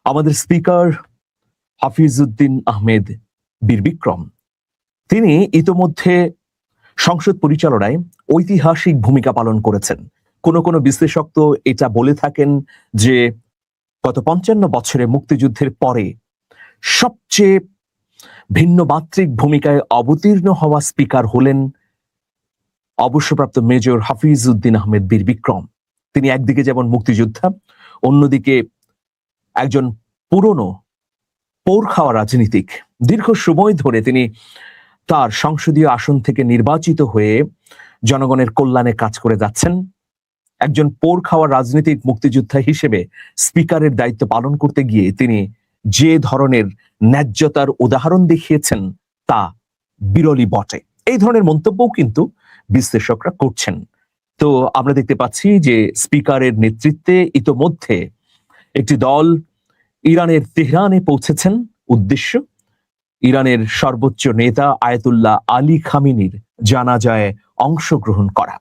আমাদের স্পিকার হাফিজউদ্দিন আহমেদ বীর বিক্রম তিনি ইতোমধ্যে সংসদ পরিচালনায় ঐতিহাসিক ভূমিকা পালন করেছেন। কোন কোন বিশ্লেষক তো এটা বলে থাকেন যে গত ৫৫ বছরে মুক্তিযুদ্ধের পরে সবচেয়ে ভিন্ন মাত্রিক ভূমিকায় অবতীর্ণ হওয়া স্পিকার হলেন অবসরপ্রাপ্ত মেজর হাফিজউদ্দিন আহমেদ বীর বিক্রম। তিনি একদিকে যেমন মুক্তিযোদ্ধা, অন্যদিকে একজন পুরনো পোর খাওয়া রাজনীতিক। দীর্ঘ সময় ধরে তিনি তার সংসদীয় আসন থেকে নির্বাচিত হয়ে জনগণের কল্যাণে কাজ করে যাচ্ছেন। একজন পোর খাওয়া রাজনীতিক মুক্তিযোদ্ধা হিসেবে স্পিকারের দায়িত্ব পালন করতে গিয়ে তিনি যে ধরনের ন্যায্যতার উদাহরণ দেখিয়েছেন তা বিরলই বটে। এই ধরনের মন্তব্যও কিন্তু বিশ্লেষকরা করছেন। তো আমরা দেখতে পাচ্ছি যে স্পিকারের নেতৃত্বে ইতোমধ্যে একটি দল ইরানের তেহরানে পৌঁছেছেন। উদ্দেশ্য ইরানের সর্বোচ্চ নেতা আয়াতুল্লাহ আলী খামেনির জানাজায় অংশগ্রহণ করা।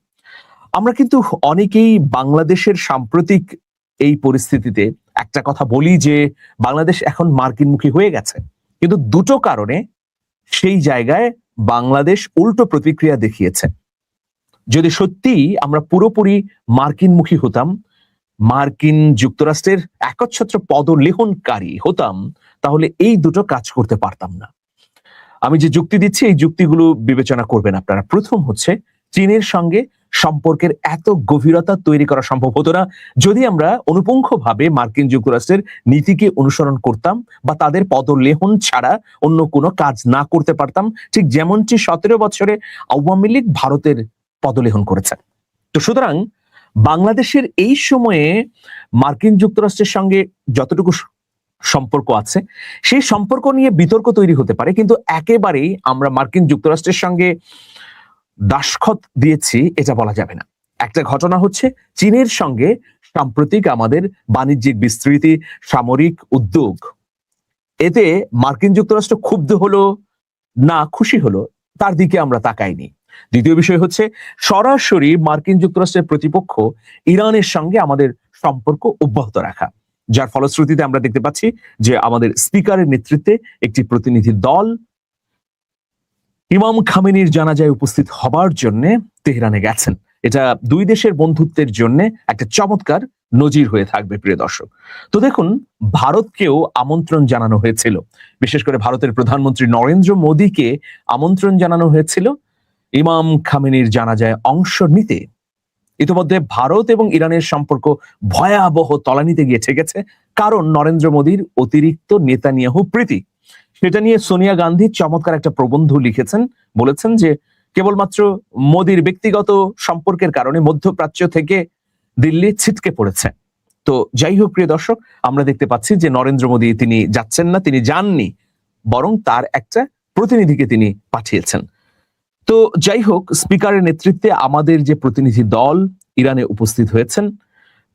আমরা কিন্তু অনেকেই বাংলাদেশের সাম্প্রতিক এই পরিস্থিতিতে একটা কথা বলি যে বাংলাদেশ এখন মার্কিনমুখী হয়ে গেছে, কিন্তু দুটো কারণে সেই জায়গায় বাংলাদেশ উল্টো প্রতিক্রিয়া দেখিয়েছে। যদি সত্যি আমরা পুরোপুরি মার্কিনমুখী হতাম, মার্কিন যুক্তরাষ্ট্রের একচ্ছত্র পদলেহনকারী হতাম, তাহলে এই দুটো কাজ করতে পারতাম না। আমি যে যুক্তি দিচ্ছি এই যুক্তিগুলো বিবেচনা করবেন আপনারা। প্রথম হচ্ছে, চীনের সঙ্গে সম্পর্কের এত গভীরতা তৈরি করা সম্ভব হতো না যদি আমরা অনুপুঙ্খভাবে মার্কিন যুক্তরাষ্ট্রের নীতিকে অনুসরণ করতাম বা তাদের পদলেহন ছাড়া অন্য কোনো কাজ না করতে পারতাম, ঠিক যেমনটি ১৭ বছরে আওয়ামী লীগ ভারতের পদলেহন করেছে। তো সুতরাং বাংলাদেশের এই সময়ে মার্কিন যুক্তরাষ্ট্রের সঙ্গে যতটুকু সম্পর্ক আছে সেই সম্পর্ক নিয়ে বিতর্ক তৈরি হতে পারে, কিন্তু একেবারেই আমরা মার্কিন যুক্তরাষ্ট্রের সঙ্গে দাসখত দিয়েছি এটা বলা যাবে না। একটা ঘটনা হচ্ছে, চীনের সঙ্গে সাম্প্রতিক আমাদের বাণিজ্যিক বিস্তৃতি, সামরিক উদ্যোগ, এতে মার্কিন যুক্তরাষ্ট্র ক্ষুব্ধ হলো না খুশি হলো তার দিকে আমরা তাকাইনি। দ্বিতীয় বিষয় হচ্ছে, সরাসরি মার্কিন যুক্তরাষ্ট্রের প্রতিপক্ষ ইরানের সঙ্গে আমাদের সম্পর্ক অব্যাহত রাখা, যার ফলশ্রুতিতে আমরা দেখতে পাচ্ছি যে আমাদের স্পিকারের নেতৃত্বে একটি প্রতিনিধি দল ইমাম খামেনির জানাজায় উপস্থিত হবার জন্য তেহরানে গেছেন। এটা দুই দেশের বন্ধুত্বের জন্য একটা চমৎকার নজির হয়ে থাকবে প্রিয় দর্শক। তো দেখুন, ভারতকেও আমন্ত্রণ জানানো হয়েছিল, বিশেষ করে ভারতের প্রধানমন্ত্রী নরেন্দ্র মোদীকে আমন্ত্রণ জানানো হয়েছিল ইমাম খামেনির জানাজায় অংশ নিতে। ইতিমধ্যে ভারত এবং ইরানের সম্পর্ক ভয়াবহ তলানিতে গিয়ে ঠেকেছে, কারণ নরেন্দ্র মোদীর অতিরিক্ত নেতানিয়াহু প্রীতি। সেটা নিয়ে সোনিয়া গান্ধী চমৎকার একটা প্রবন্ধ লিখেছেন, বলেছেন যে কেবলমাত্র মোদীর ব্যক্তিগত সম্পর্কের কারণে মধ্যপ্রাচ্য থেকে দিল্লি ছিটকে পড়েছে। তো যাই হোক প্রিয় দর্শক, আমরা দেখতে পাচ্ছি যে নরেন্দ্র মোদী তিনি যাচ্ছেন না, তিনি যাননি, বরং তার একটা প্রতিনিধিকে তিনি পাঠিয়েছেন। তো যাই হোক, স্পিকারের নেতৃত্বে আমাদের যে প্রতিনিধি দল ইরানে উপস্থিত হয়েছেন,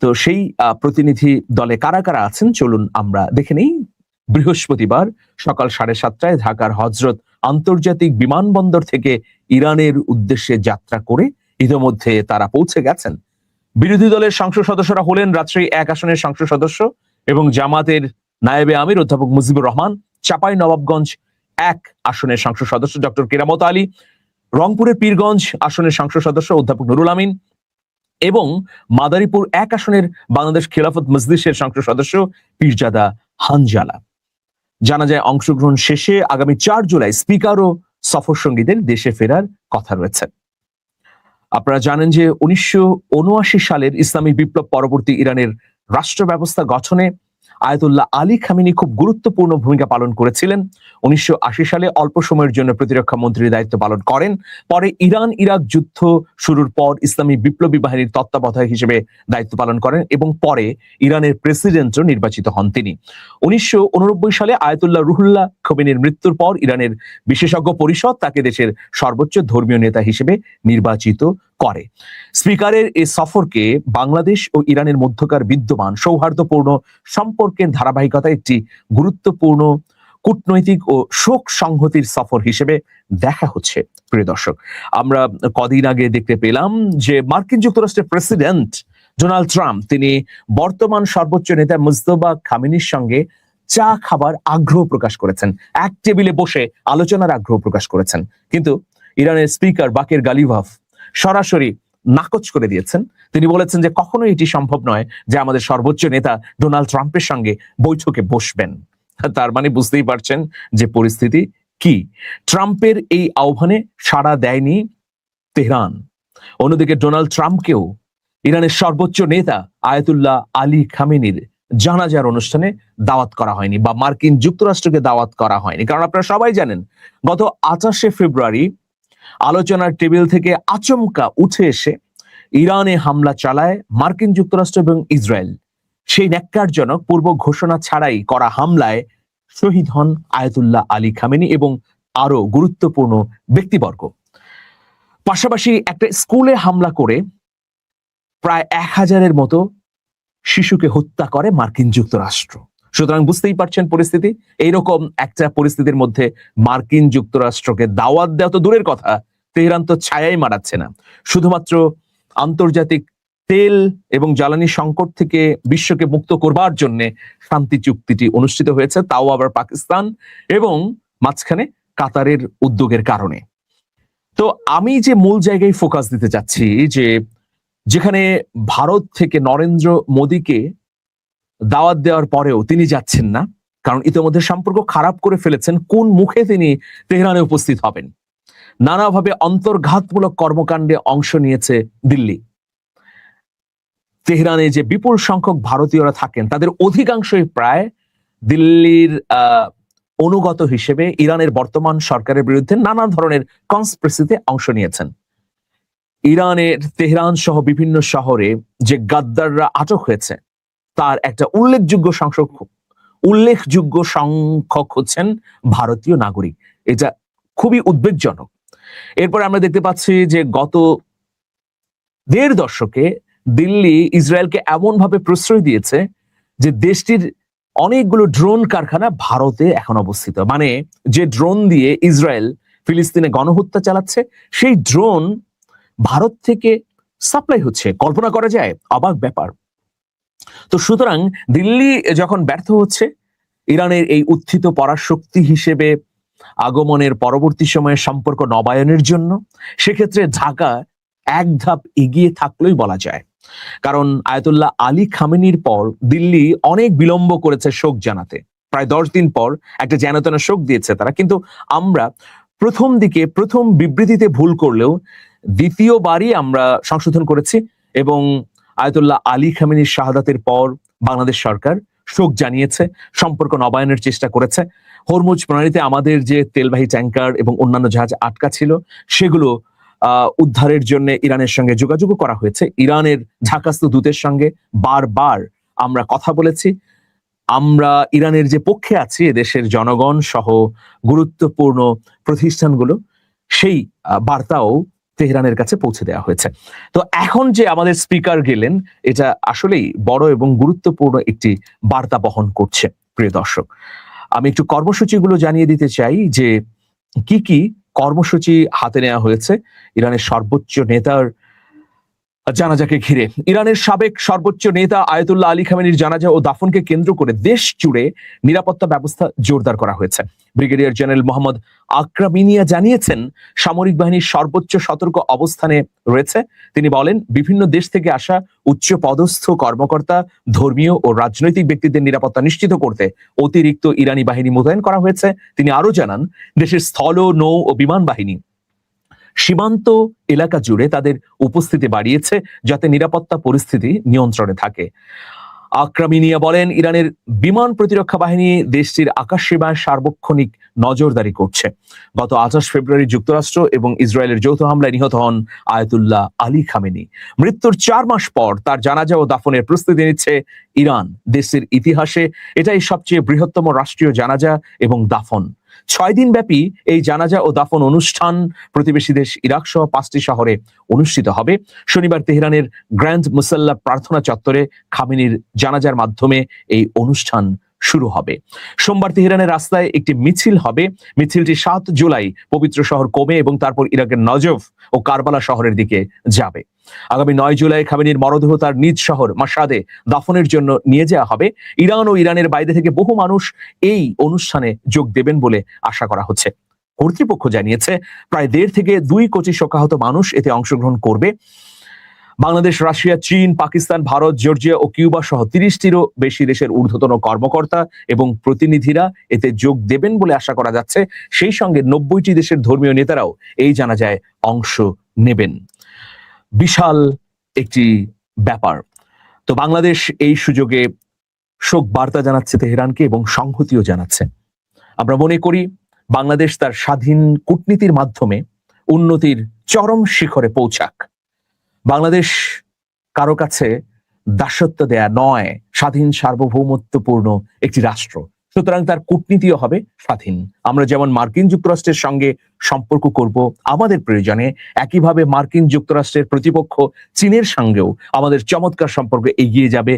তো সেই প্রতিনিধি দলে কারা কারা আছেন চলুন আমরা দেখে নেই। বৃহস্পতিবার সকাল 7:30টায় ঢাকার হজরত আন্তর্জাতিক বিমানবন্দর থেকে ইরানের উদ্দেশ্যে যাত্রা করে ইতিমধ্যে তারা পৌঁছে গেছেন। বিরোধী দলের সংসদ সদস্যরা হলেন রাজশাহী 1 আসনের সংসদ সদস্য এবং জামাতের নায়েবে আমির অধ্যাপক মুজিবুর রহমান, চাঁপাই নবাবগঞ্জ 1 আসনের সংসদ সদস্য ডক্টর কেরামত আলী, রংপুরের পীরগঞ্জ আসনের সংসদ সদস্য অধ্যাপক নুরুল আমিন এবং মাদারীপুর 1 আসনের বাংলাদেশ খেলাফত মজলিসের সংসদ সদস্য পীরজাদা হানজালা। জানা যায় অংশগ্রহণ শেষে আগামী 4 জুলাই স্পিকার ও সফর সঙ্গীদের দেশে ফেরার কথা রয়েছে। আপনারা জানেন যে 1979 সালের ইসলামী বিপ্লব পরবর্তী ইরানের রাষ্ট্র ব্যবস্থা গঠনে আয়াতুল্লাহ আলী খামেনি খুব গুরুত্বপূর্ণ ভূমিকা পালন করেছিলেন। 1980 সালে অল্প সময়ের জন্য প্রতিরক্ষা মন্ত্রীর দায়িত্ব পালন করেন। পরে ইরান ইরাক যুদ্ধ শুরুর পর ইসলামী বিপ্লবী বাহিনীর তত্ত্বাবধায়ক হিসেবে দায়িত্ব পালন করেন এবং পরে ইরানের প্রেসিডেন্টও নির্বাচিত হন তিনি। 1989 সালে আয়াতুল্লাহ রুহুল্লাহ খোমেনির মৃত্যুর পর ইরানের বিশেষজ্ঞ পরিষদ তাকে দেশের সর্বোচ্চ ধর্মীয় নেতা হিসেবে নির্বাচিত করে। স্পিকারের এই সফরকে বাংলাদেশ ও ইরানের মধ্যকার বিদ্যমান সৌহার্দ্যপূর্ণ সম্পর্কের ধারাবাহিকতা একটি গুরুত্বপূর্ণ কূটনৈতিক ও শোক সংহতির সফর হিসেবে দেখা হচ্ছে। প্রিয় দর্শক, আমরা কদিন আগে দেখতে পেলাম যে মার্কিন যুক্তরাষ্ট্রের প্রেসিডেন্ট ডোনাল্ড ট্রাম্প তিনি বর্তমান সর্বোচ্চ নেতা মুজতবা খামেনির সঙ্গে চা খাবার আগ্রহ প্রকাশ করেছেন, এক টেবিলে বসে আলোচনার আগ্রহ প্রকাশ করেছেন। কিন্তু ইরানের স্পিকার বাকের গালিভাভ সরাসরি নাকচ করে দিয়েছেন। তিনি বলেছেন যে কখনোই এটি সম্ভব নয় যে আমাদের সর্বোচ্চ নেতা ডোনাল্ড ট্রাম্পের সঙ্গে বৈঠকে বসবেন। তার মানে বুঝতেই পারছেন যে পরিস্থিতি কি। ট্রাম্পের এই আহ্বানে সাড়া দেয়নি তেহরান। অন্যদিকে ডোনাল্ড ট্রাম্পকেও ইরানের সর্বোচ্চ নেতা আয়াতুল্লাহ আলী খামেনির জানাজার অনুষ্ঠানে দাওয়াত করা হয়নি, বা মার্কিন যুক্তরাষ্ট্রকে দাওয়াত করা হয়নি। কারণ আপনারা সবাই জানেন গত 28শে ফেব্রুয়ারি আলোচনার টেবিল থেকে আচমকা উঠে এসে ইরানে হামলা চালায় মার্কিন যুক্তরাষ্ট্র এবং ইসরায়েল। সেই ন্যাক্কারজনক পূর্ব ঘোষণা ছাড়াই করা হামলায় শহীদ হন আয়াতুল্লাহ আলী খামেনি এবং আরো গুরুত্বপূর্ণ ব্যক্তিবর্গ। পাশাপাশি একটা স্কুলে হামলা করে প্রায় 1000-এর মতো শিশুকে হত্যা করে মার্কিন যুক্তরাষ্ট্র। সুতরাং বুঝতেই পারছেন পরিস্থিতি। এইরকম একটা পরিস্থিতির মধ্যে মার্কিন যুক্তরাষ্ট্রকে দাওয়াত দেওয়া তো দূরের কথা, তেহরান তো ছায়াই মারাচ্ছে না। শুধুমাত্র আন্তর্জাতিক তেল এবং জ্বালানি সংকট থেকে বিশ্বকে মুক্ত করবার জন্য শান্তি চুক্তিটি অনুষ্ঠিত হয়েছে, তাও আবার পাকিস্তান এবং মাঝখানে কাতারের উদ্যোগের কারণে। তো আমি যে মূল জায়গায় ফোকাস দিতে চাচ্ছি, যে যেখানে ভারত থেকে নরেন্দ্র মোদীকে দাওয়াত দেওয়ার পরেও তিনি যাচ্ছেন না, কারণ ইতিমধ্যে সম্পর্ক খারাপ করে ফেলেছেন, কোন মুখে তিনি তেহরানে উপস্থিত হবেন। নানাভাবে অন্তর্ঘাতমূলক কর্মকাণ্ডে অংশ নিয়েছে দিল্লি। তেহরানে যে বিপুল সংখ্যক ভারতীয়রা থাকেন তাদের অধিকাংশই প্রায় দিল্লির অনুগত হিসেবে ইরানের বর্তমান সরকারের বিরুদ্ধে নানা ধরনের কনস্পিরেসিতে অংশ নিয়েছেন। ইরানের তেহরান সহ বিভিন্ন শহরে যে গাদ্দাররা আটক হয়েছে তার একটা উল্লেখযোগ্য সংখ্যক হচ্ছেন ভারতীয় নাগরিক। এটা খুবই উদ্বেগজনক। এরপর আমরা দেখতে পাচ্ছি যে গত 1.5 দশকে দিল্লি ইসরায়েলকে এমন ভাবে প্রশ্রয় দিয়েছে যে দেশটির অনেকগুলো ড্রোন কারখানা ভারতে এখন অবস্থিত। মানে যে ড্রোন দিয়ে ইসরায়েল ফিলিস্তিনে গণহত্যা চালাচ্ছে সেই ড্রোন ভারত থেকে সাপ্লাই হচ্ছে। কল্পনা করা যায়, অবাক ব্যাপার। তো সুতরাং দিল্লি যখন ব্যর্থ হচ্ছে ইরানের এই উত্থিত পরাশক্তি হিসেবে আগমনের পরবর্তী সময়ে সম্পর্ক নবায়নের জন্য, সেক্ষেত্রে ঢাকা এক ধাপ এগিয়ে থাকলেই বলা যায়। কারণ আয়াতুল্লাহ আলী খামেনির পর দিল্লি অনেক বিলম্ব করেছে শোক জানাতে। প্রায় 10 দিন পর একটা যেনতেন শোক দিয়েছে তারা। কিন্তু আমরা প্রথম বিবৃতিতে ভুল করলেও দ্বিতীয়বারই আমরা সংশোধন করেছি এবং আয়াতুল্লাহ আলী খামেনির শাহাদাতের পর বাংলাদেশ সরকার শোক জানিয়েছে, সম্পর্ক নবায়নের চেষ্টা করেছে। হরমুজ প্রণালীতে আমাদের যে তেলবাহী ট্যাঙ্কার এবং অন্যান্য জাহাজ আটকা ছিল সেগুলো উদ্ধারের জন্য ইরানের সঙ্গে যোগাযোগ করা হয়েছে। ইরানের ঢাকাস্থ দূতের সঙ্গে বারবার আমরা কথা বলেছি। আমরা ইরানের যে পক্ষে আছি, দেশের জনগণ সহ গুরুত্বপূর্ণ প্রতিষ্ঠানগুলো, সেই বার্তাও তেহরানের কাছে পৌঁছে দেওয়া হয়েছে। তো এখন যে আমাদের স্পিকার গেলেন, এটা আসলেই বড় এবং গুরুত্বপূর্ণ একটি বার্তা বহন করছে। প্রিয় দর্শক, আমি একটু কর্মসূচিগুলো জানিয়ে দিতে চাই যে কি কি কর্মসূচি হাতে নেওয়া হয়েছে ইরানের সর্বোচ্চ নেতার জানাজাকে ঘিরে। ইরানের সাবেক সর্বোচ্চ নেতা আয়াতুল্লাহ আলী খামেনির জানাজা ও দাফনকে কেন্দ্র করে দেশ জুড়ে নিরাপত্তা ব্যবস্থা জোরদার করা হয়েছে। ব্রিগেডিয়ার জেনারেল মোহাম্মদ আকরামিনিয়া জানিয়েছেন সামরিক বাহিনীর সর্বোচ্চ সতর্ক অবস্থানে রয়েছে। তিনি বলেন বিভিন্ন দেশ থেকে আসা উচ্চ পদস্থ কর্মকর্তা, ধর্মীয় ও রাজনৈতিক ব্যক্তিদের নিরাপত্তা নিশ্চিত করতে অতিরিক্ত ইরানি বাহিনী মোতায়েন করা হয়েছে। তিনি আরো জানান দেশের স্থল, নৌ ও বিমান বাহিনী সীমান্ত এলাকা জুড়ে তাদের উপস্থিতি বাড়িয়েছে যাতে নিরাপত্তা পরিস্থিতি নিয়ন্ত্রণে থাকে। আকরামিনিয়া বলেন ইরানের বিমান প্রতিরক্ষা বাহিনী দেশটির আকাশ সীমায় সার্বক্ষণিক নজরদারি করছে। গত 28 ফেব্রুয়ারি যুক্তরাষ্ট্র এবং ইসরায়েলের যৌথ হামলায় নিহত হন আয়াতুল্লাহ আলী খামেনি। মৃত্যুর 4 মাস পর তার জানাজা ও দাফনের প্রস্তুতি নিচ্ছে ইরান। দেশের ইতিহাসে এটাই সবচেয়ে বৃহত্তম রাষ্ট্রীয় জানাজা এবং দাফন। 6 দিন ব্যাপী এই জানাজা ও দাফন অনুষ্ঠান প্রতিবেশী দেশ ইরাক সহ 5টি শহরে অনুষ্ঠিত হবে। শনিবার তেহরানের গ্র্যান্ড মুসাল্লা প্রার্থনা চত্বরে খামেনির জানাজার মাধ্যমে এই অনুষ্ঠান শুরু হবে। সোমবার তেহরানের রাস্তায় একটি মিছিল হবে। মিছিলটি 7 জুলাই পবিত্র শহর কোমে এবং তারপর ইরাকের নজফ ও কারবালা শহরের দিকে যাবে। আগামী 9 জুলাই খামেনির মরদেহ তার নিজ শহর মাশহাদে দাফনের জন্য নিয়ে যাওয়া হবে। ইরান ও ইরানের বাইরে থেকে বহু মানুষ এই অনুষ্ঠানে যোগ দেবেন বলে আশা করা হচ্ছে। কর্তৃপক্ষ জানিয়েছে প্রায় 1.5 থেকে 2 কোটি শোকাহত মানুষ এতে অংশগ্রহণ করবে। বাংলাদেশ, রাশিয়া, চীন, পাকিস্তান, ভারত, জর্জিয়া ও কিউবা সহ 30টিরও বেশি দেশের ঊর্ধ্বতন কর্মকর্তা এবং প্রতিনিধিরা এতে যোগ দেবেন বলে আশা করা যাচ্ছে। সেই সঙ্গে 90টি দেশের ধর্মীয় নেতারাও এই জানাজায় অংশ নেবেন। বিশাল একটি ব্যাপার। তো বাংলাদেশ এই সুযোগে শোক বার্তা জানাচ্ছে তেহরানকে এবং সংহতিও জানাচ্ছে। আমরা মনে করি বাংলাদেশ তার স্বাধীন কূটনীতির মাধ্যমে উন্নতির চরম শিখরে পৌঁছাক। বাংলাদেশ কারো কাছে দাসত্ব দেয়া নয়, স্বাধীন সার্বভৌমত্বপূর্ণ একটি রাষ্ট্র, সুতরাং তার কূটনীতিও হবে স্বাধীন। আমরা যেমন মার্কিন যুক্তরাষ্ট্রের সঙ্গে সম্পর্ক করব আমাদের প্রয়োজনে, একইভাবে মার্কিন যুক্তরাষ্ট্রের প্রতিপক্ষ চীনের সঙ্গেও আমাদের চমৎকার সম্পর্ক এগিয়ে যাবে